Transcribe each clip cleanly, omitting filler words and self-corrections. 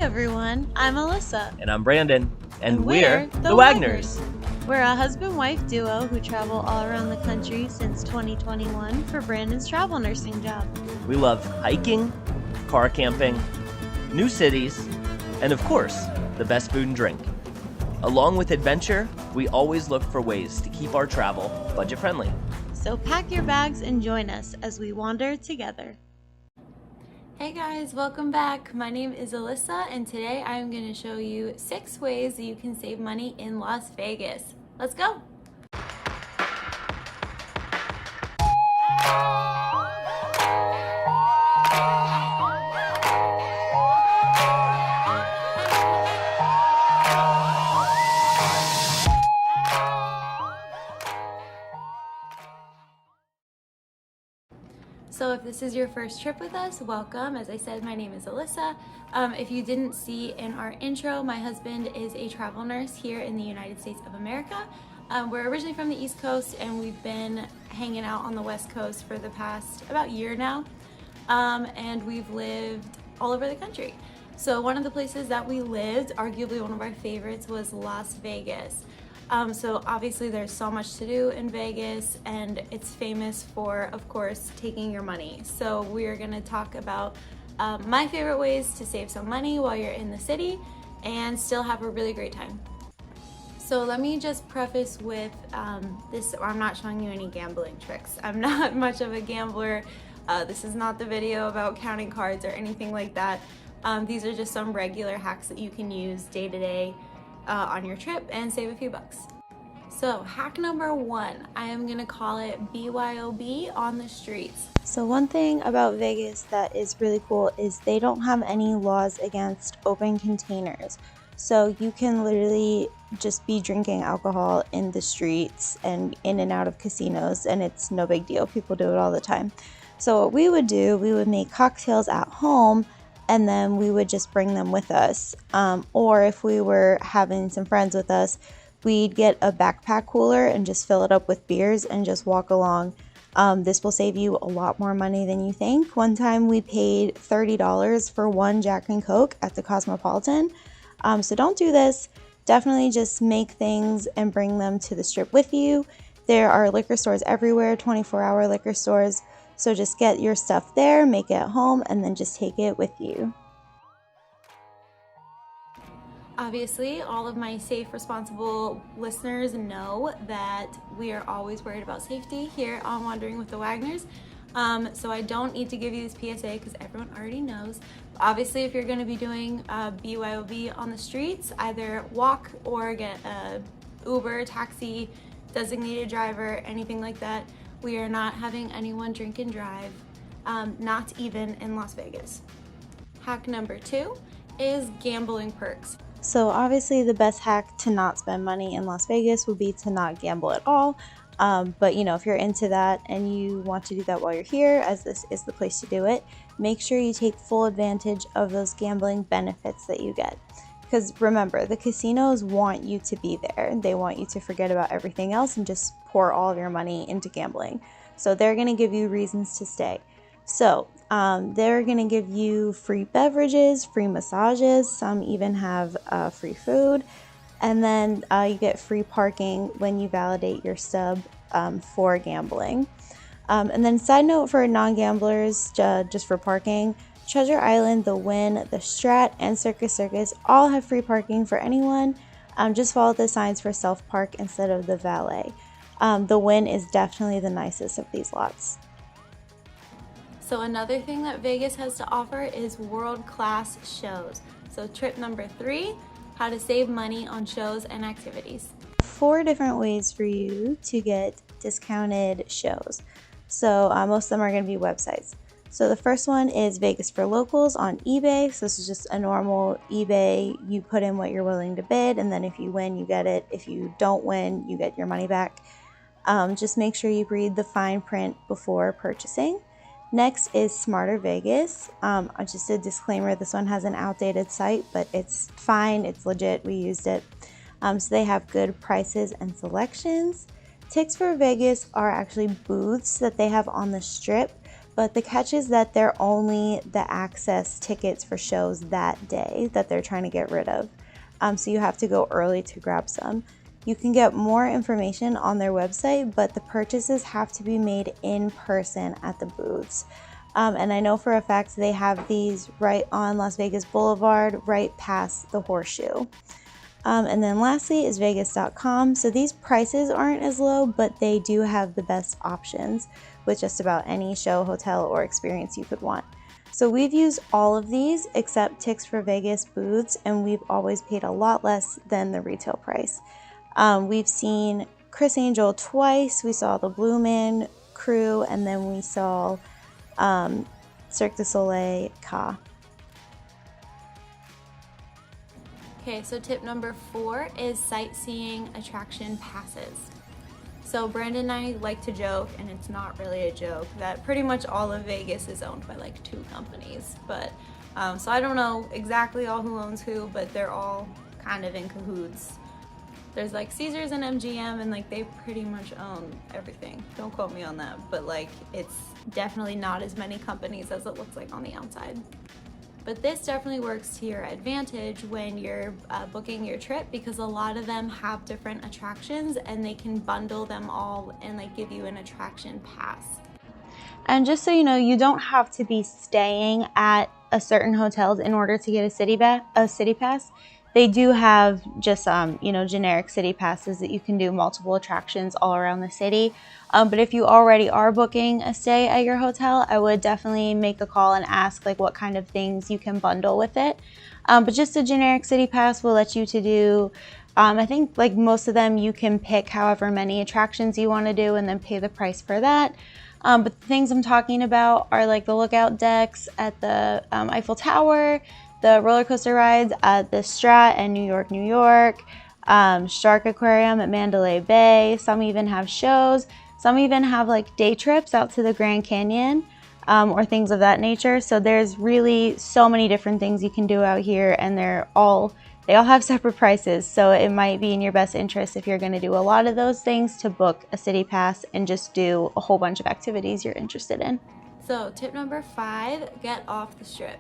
Everyone, I'm Alyssa. And I'm Brandon. And we're the Wagners. We're a husband-wife duo who travel all around the country since 2021 for Brandon's travel nursing job. We love hiking, car camping, new cities, and of course, the best food and drink. Along with adventure, we always look for ways to keep our travel budget-friendly. So pack your bags and join us as we wander together. Hey guys, welcome back. My name is Alyssa and today I'm going to show you 6 ways that you can save money in Las Vegas. Let's go! So if this is your first trip with us, welcome. As I said, my name is Alyssa. If you didn't see in our intro, my husband is a travel nurse here in the United States of America. We're originally from the East Coast and we've been hanging out on the West Coast for the past about year now. And we've lived all over the country. So one of the places that we lived, arguably one of our favorites, was Las Vegas. So obviously there's so much to do in Vegas and it's famous for, of course, taking your money. So we're gonna talk about my favorite ways to save some money while you're in the city and still have a really great time. So let me just preface with this, I'm not showing you any gambling tricks. I'm not much of a gambler. This is not the video about counting cards or anything like that. These are just some regular hacks that you can use day to day on your trip and save a few bucks. So hack number 1, I am gonna call it BYOB on the streets. So one thing about Vegas that is really cool is they don't have any laws against open containers. So you can literally just be drinking alcohol in the streets and in and out of casinos and it's no big deal. People do it all the time. So what we would do, we would make cocktails at home and then we would just bring them with us. Or if we were having some friends with us, we'd get a backpack cooler and just fill it up with beers and just walk along. This will save you a lot more money than you think. One time we paid $30 for one Jack and Coke at the Cosmopolitan. So don't do this. Definitely just make things and bring them to the strip with you. There are liquor stores everywhere, 24-hour liquor stores. So just get your stuff there, make it at home, and then just take it with you. Obviously, all of my safe, responsible listeners know that we are always worried about safety here on Wandering with the Wagners. So I don't need to give you this PSA because everyone already knows. Obviously, if you're going to be doing BYOB on the streets, either walk or get a Uber, taxi, designated driver, anything like that. We are not having anyone drink and drive, not even in Las Vegas. Hack number 2 is gambling perks. So obviously the best hack to not spend money in Las Vegas would be to not gamble at all. But you know, if you're into that and you want to do that while you're here, as this is the place to do it, make sure you take full advantage of those gambling benefits that you get. Because remember, the casinos want you to be there. They want you to forget about everything else and just pour all of your money into gambling. So they're going to give you reasons to stay. So they're going to give you free beverages, free massages. Some even have free food. And then you get free parking when you validate your stub for gambling. And then side note for non-gamblers, just for parking, Treasure Island, the Wynn, the Strat, and Circus Circus all have free parking for anyone. Just follow the signs for self-park instead of the valet. The Wynn is definitely the nicest of these lots. So another thing that Vegas has to offer is world-class shows. So trip number 3, how to save money on shows and activities. 4 different ways for you to get discounted shows. So most of them are going to be websites. So the first one is Vegas for Locals on eBay. So this is just a normal eBay. You put in what you're willing to bid, and then if you win, you get it. If you don't win, you get your money back. Just make sure you read the fine print before purchasing. Next is Smarter Vegas. Just a disclaimer, this one has an outdated site, but it's fine, it's legit, we used it. So they have good prices and selections. Ticks for Vegas are actually booths that they have on the strip but the catch is that they're only the access tickets for shows that day that they're trying to get rid of. So you have to go early to grab some. You can get more information on their website, but the purchases have to be made in person at the booths. And I know for a fact they have these right on Las Vegas Boulevard, right past the Horseshoe. And then lastly is Vegas.com. So these prices aren't as low, but they do have the best options with just about any show, hotel, or experience you could want. So we've used all of these except Tix for Vegas booths, and we've always paid a lot less than the retail price. We've seen Chris Angel twice. We saw the Blue Man crew, and then we saw Cirque du Soleil Ka. Okay, so tip number 4 is sightseeing attraction passes. So Brandon and I like to joke, and it's not really a joke, that pretty much all of Vegas is owned by like 2 companies. But so I don't know exactly all who owns who, but they're all kind of in cahoots. There's like Caesars and MGM, and like they pretty much own everything. Don't quote me on that, but like it's definitely not as many companies as it looks like on the outside. But this definitely works to your advantage when you're booking your trip, because a lot of them have different attractions and they can bundle them all and like give you an attraction pass. And just so you know, you don't have to be staying at a certain hotels in order to get a city pass. They do have just generic city passes that you can do multiple attractions all around the city. But if you already are booking a stay at your hotel, I would definitely make a call and ask like what kind of things you can bundle with it. But just a generic city pass will let you to do, I think like most of them you can pick however many attractions you want to do and then pay the price for that. But the things I'm talking about are like the lookout decks at the Eiffel Tower, the roller coaster rides at the Strat and New York, Shark Aquarium at Mandalay Bay. Some even have shows. Some even have like day trips out to the Grand Canyon or things of that nature. So there's really so many different things you can do out here, and they all have separate prices. So it might be in your best interest, if you're going to do a lot of those things, to book a city pass and just do a whole bunch of activities you're interested in. So tip number 5, get off the strip.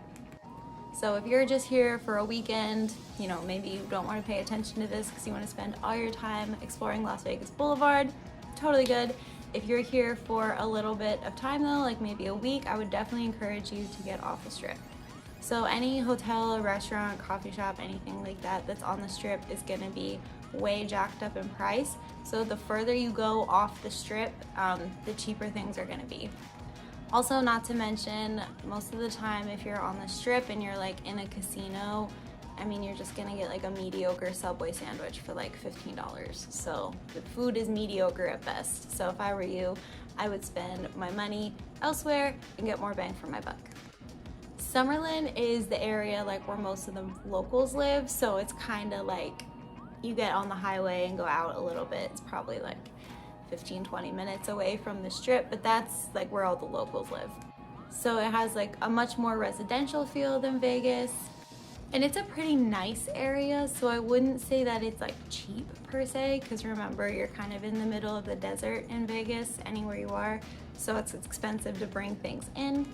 So if you're just here for a weekend, maybe you don't want to pay attention to this because you want to spend all your time exploring Las Vegas Boulevard, totally good. If you're here for a little bit of time though, like maybe a week, I would definitely encourage you to get off the strip. So any hotel, restaurant, coffee shop, anything like that that's on the strip is going to be way jacked up in price. So the further you go off the strip, the cheaper things are going to be. Also, not to mention, most of the time if you're on the strip and you're like in a casino, you're just gonna get like a mediocre Subway sandwich for like $15. So the food is mediocre at best. So if I were you, I would spend my money elsewhere and get more bang for my buck. Summerlin is the area like where most of the locals live, so it's kind of like you get on the highway and go out a little bit. It's probably like 15-20 minutes away from the strip, but that's like where all the locals live. So it has like a much more residential feel than Vegas, and it's a pretty nice area. So I wouldn't say that it's like cheap per se, because remember, you're kind of in the middle of the desert in Vegas anywhere you are, so it's expensive to bring things in.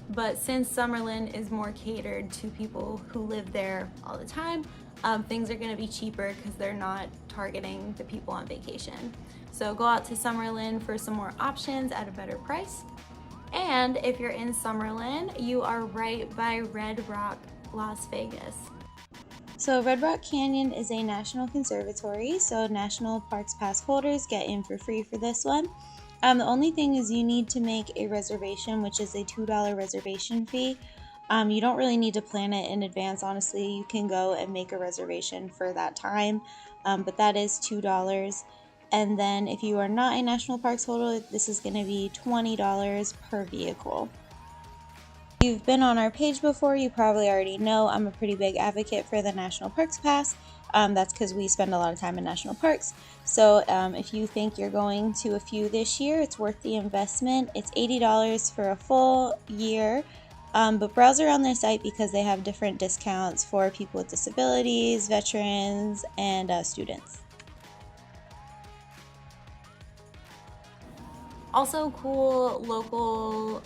But since Summerlin is more catered to people who live there all the time, things are going to be cheaper because they're not targeting the people on vacation. So go out to Summerlin for some more options at a better price. And if you're in Summerlin, you are right by Red Rock, Las Vegas. So Red Rock Canyon is a national conservatory, so National Parks Pass holders get in for free for this one. The only thing is you need to make a reservation, which is a $2 reservation fee. You don't really need to plan it in advance, honestly. You can go and make a reservation for that time, but that is $2. And then if you are not a National Parks holder, this is going to be $20 per vehicle. If you've been on our page before, you probably already know I'm a pretty big advocate for the National Parks Pass. That's because we spend a lot of time in national parks. So if you think you're going to a few this year, it's worth the investment. It's $80 for a full year. But browse around their site because they have different discounts for people with disabilities, veterans, and students. Also cool local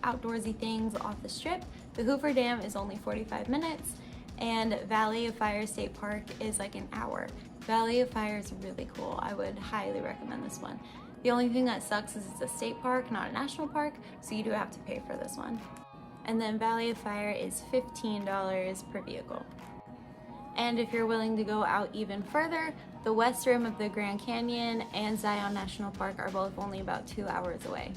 outdoorsy things off the strip. The Hoover Dam is only 45 minutes and Valley of Fire State Park is like an hour. Valley of Fire is really cool. I would highly recommend this one. The only thing that sucks is it's a state park, not a national park, so you do have to pay for this one. And then Valley of Fire is $15 per vehicle. And if you're willing to go out even further, the West Rim of the Grand Canyon and Zion National Park are both only about 2 hours away.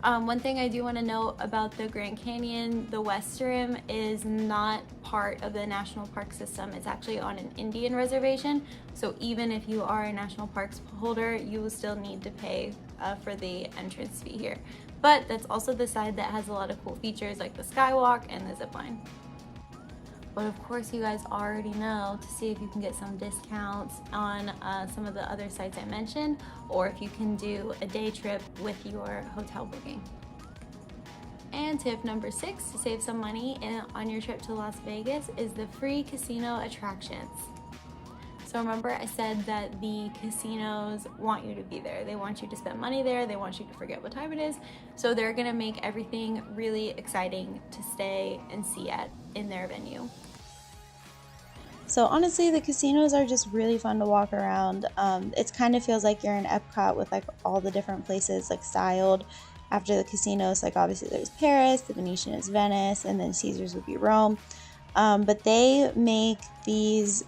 One thing I do want to note about the Grand Canyon, the West Rim is not part of the national park system. It's actually on an Indian reservation. So even if you are a national parks holder, you will still need to pay for the entrance fee here. But that's also the side that has a lot of cool features like the skywalk and the zip line. But of course you guys already know to see if you can get some discounts on some of the other sites I mentioned, or if you can do a day trip with your hotel booking. And tip number 6 to save some money on your trip to Las Vegas is the free casino attractions. So remember I said that the casinos want you to be there. They want you to spend money there. They want you to forget what time it is. So they're gonna make everything really exciting to stay and see at in their venue. So honestly, the casinos are just really fun to walk around. It kind of feels like you're in Epcot with like all the different places like styled after the casinos. Like obviously there's Paris, the Venetian is Venice, and then Caesars would be Rome. But they make these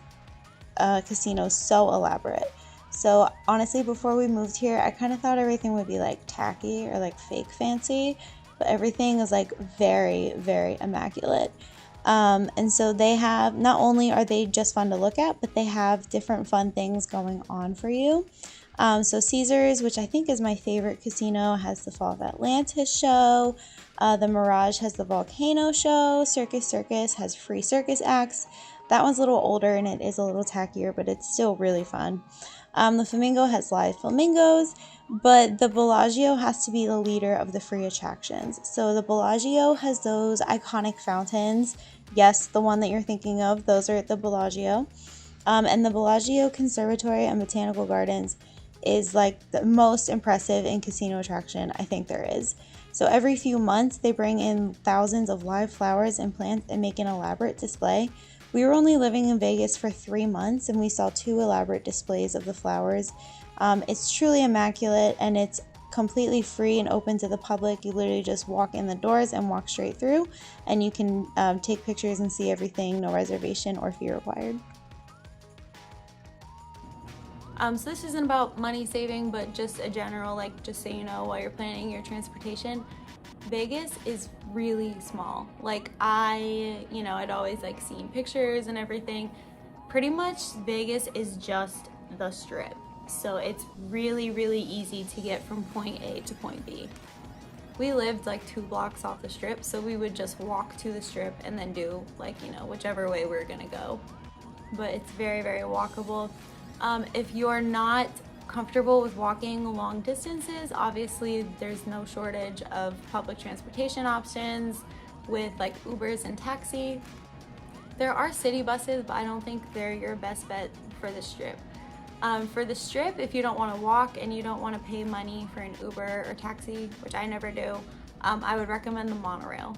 casinos so elaborate. So honestly, before we moved here, I kind of thought everything would be like tacky or like fake fancy, but everything is like very, very immaculate. And so they have, not only are they just fun to look at, but they have different fun things going on for you. So Caesars, which I think is my favorite casino, has the Fall of Atlantis show. The Mirage has the Volcano show. Circus Circus has free circus acts. That one's a little older and it is a little tackier, but it's still really fun. The Flamingo has live flamingos, but the Bellagio has to be the leader of the free attractions. So the Bellagio has those iconic fountains. Yes, the one that you're thinking of, those are at the Bellagio. And the Bellagio Conservatory and Botanical Gardens is like the most impressive in casino attraction I think there is. So every few months they bring in thousands of live flowers and plants and make an elaborate display. We were only living in Vegas for 3 months and we saw 2 elaborate displays of the flowers. It's truly immaculate and it's completely free and open to the public. You literally just walk in the doors and walk straight through, and you can take pictures and see everything, no reservation or fee required. So this isn't about money saving, but just a general, like, just so you know while you're planning your transportation, Vegas is really small. Like I'd always like seen pictures and everything. Pretty much Vegas is just the strip. So it's really, really easy to get from point A to point B. We lived like 2 blocks off the strip, so we would just walk to the strip and then do like, whichever way we're gonna go. But it's very, very walkable. If you're not comfortable with walking long distances, obviously there's no shortage of public transportation options with like Ubers and taxi. There are city buses, but I don't think they're your best bet for the strip. For the strip, if you don't want to walk and you don't want to pay money for an Uber or taxi, which I never do, I would recommend the monorail.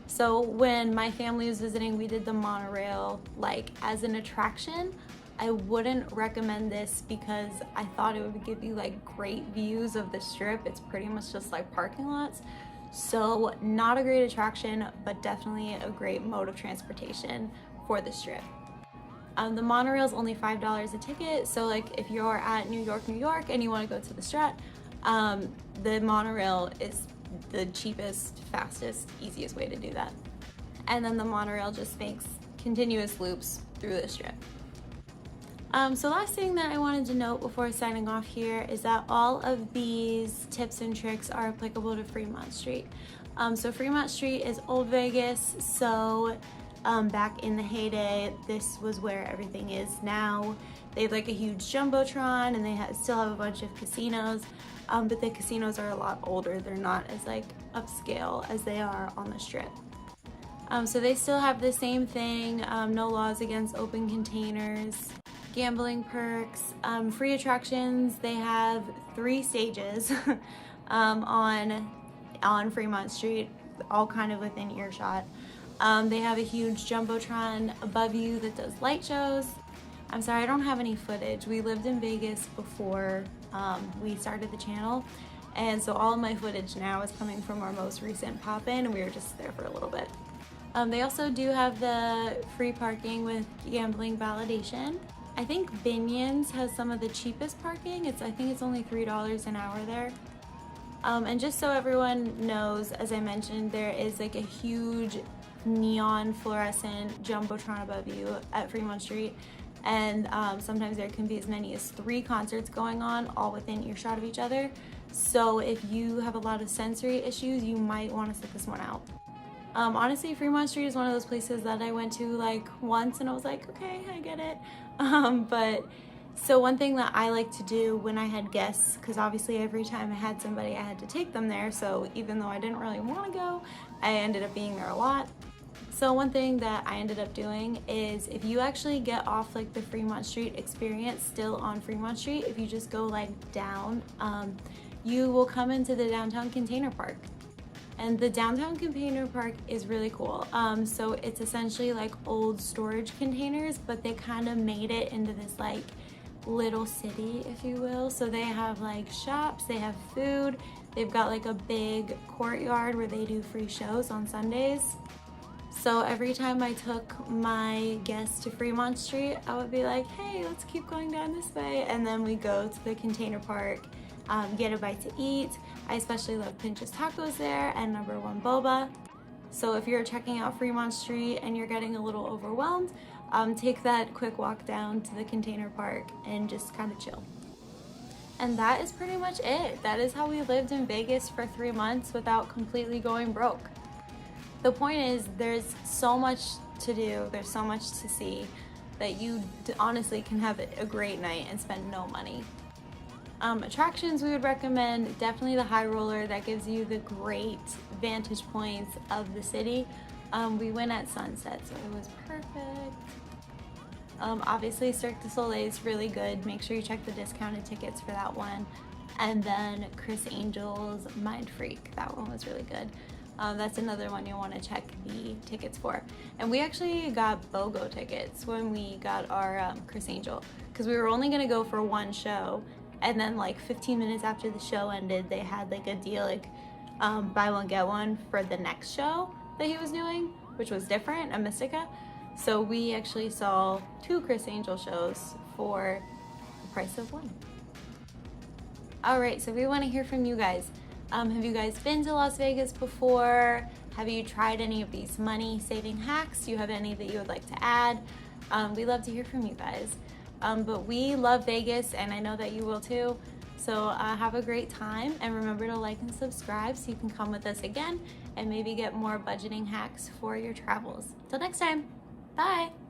So when my family was visiting, we did the monorail like as an attraction. I wouldn't recommend this because I thought it would give you like great views of the strip. It's pretty much just like parking lots. So not a great attraction, but definitely a great mode of transportation for the strip. The monorail is only $5 a ticket, so like if you're at New York and you want to go to the Strat, the monorail is the cheapest, fastest, easiest way to do that. And then the monorail just makes continuous loops through the strip. So last thing that I wanted to note before signing off here is that all of these tips and tricks are applicable to Fremont Street. So Fremont Street is Old Vegas, so back in the heyday, this was where everything is now. They have like a huge jumbotron and they still have a bunch of casinos, but the casinos are a lot older. They're not as like upscale as they are on the strip. So they still have the same thing, no laws against open containers. gambling perks, free attractions. They have 3 stages on Fremont Street, all kind of within earshot. They have a huge jumbotron above you that does light shows. I'm sorry, I don't have any footage. We lived in Vegas before we started the channel, and so all of my footage now is coming from our most recent pop-in, and we were just there for a little bit. They also do have the free parking with gambling validation. I think Binion's has some of the cheapest parking. I think it's only $3 an hour there. And just so everyone knows, as I mentioned, there is like a huge neon fluorescent jumbotron above you at Fremont Street, and sometimes there can be as many as 3 concerts going on all within earshot of each other. So if you have a lot of sensory issues, you might want to sit this one out. Honestly, Fremont Street is one of those places that I went to like once and I was like, okay, I get it. So one thing that I like to do when I had guests, because obviously every time I had somebody I had to take them there, so even though I didn't really want to go, I ended up being there a lot. So one thing that I ended up doing is, if you actually get off like the Fremont Street experience still on Fremont Street, if you just go like down, you will come into the downtown container park. And the downtown container park is really cool. So it's essentially like old storage containers, but they kind of made it into this like little city, if you will. So they have like shops, they have food, they've got like a big courtyard where they do free shows on Sundays. So every time I took my guests to Fremont Street, I would be like, hey, let's keep going down this way. And then we go to the container park, get a bite to eat. I especially love Pinch's Tacos there and Number 1 Boba. So if you're checking out Fremont Street and you're getting a little overwhelmed, take that quick walk down to the container park and just kind of chill. And that is pretty much it. That is how we lived in Vegas for 3 months without completely going broke. The point is, there's so much to do, there's so much to see, that you honestly can have a great night and spend no money. Attractions we would recommend, definitely the high roller. That gives you the great vantage points of the city. We went at sunset, so it was perfect. Obviously Cirque du Soleil is really good. Make sure you check the discounted tickets for that one. And then Criss Angel's Mind Freak, that one was really good. That's another one you'll want to check the tickets for. And we actually got BOGO tickets when we got our Criss Angel, because we were only going to go for 1 show, and then like 15 minutes after the show ended, they had like a deal, like buy one get one for the next show that he was doing, which was different, a Mystica. So we actually saw 2 Criss Angel shows for the price of 1. Alright, so we want to hear from you guys. Have you guys been to Las Vegas before? Have you tried any of these money saving hacks? Do you have any that you would like to add? We love to hear from you guys. But we love Vegas, and I know that you will too. So have a great time, and remember to like and subscribe so you can come with us again and maybe get more budgeting hacks for your travels. Till next time, bye!